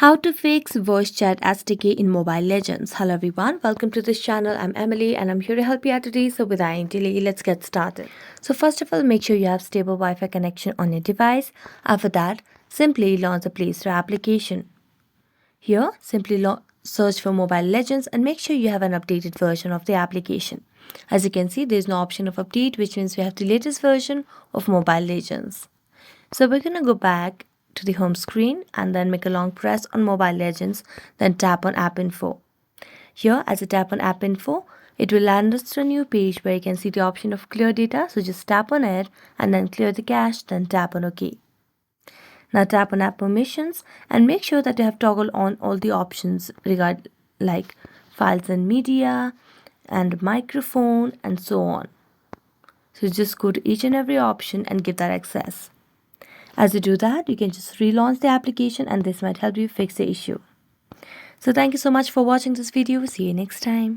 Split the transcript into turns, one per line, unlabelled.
How to fix voice chat SDK in Mobile Legends. Hello everyone, welcome to this channel. I'm Emily and I'm here to help you out today. So without any delay, let's get started. So first of all, make sure you have stable Wi-Fi connection on your device. After that, simply launch the Play Store application. Here, simply search for Mobile Legends and make sure you have an updated version of the application. As you can see, there is no option of update, which means we have the latest version of Mobile Legends. So we're gonna go back to the home screen and then make a long press on Mobile Legends, then tap on App Info. Here, as you tap on App Info, it will land us to a new page where you can see the option of clear data. So just tap on it and then clear the cache, then tap on OK. Now tap on App Permissions and make sure that you have toggled on all the options like files and media and microphone and so on. So just go to each and every option and give that access. As you do that, you can just relaunch the application and this might help you fix the issue. So thank you so much for watching this video. See you next time.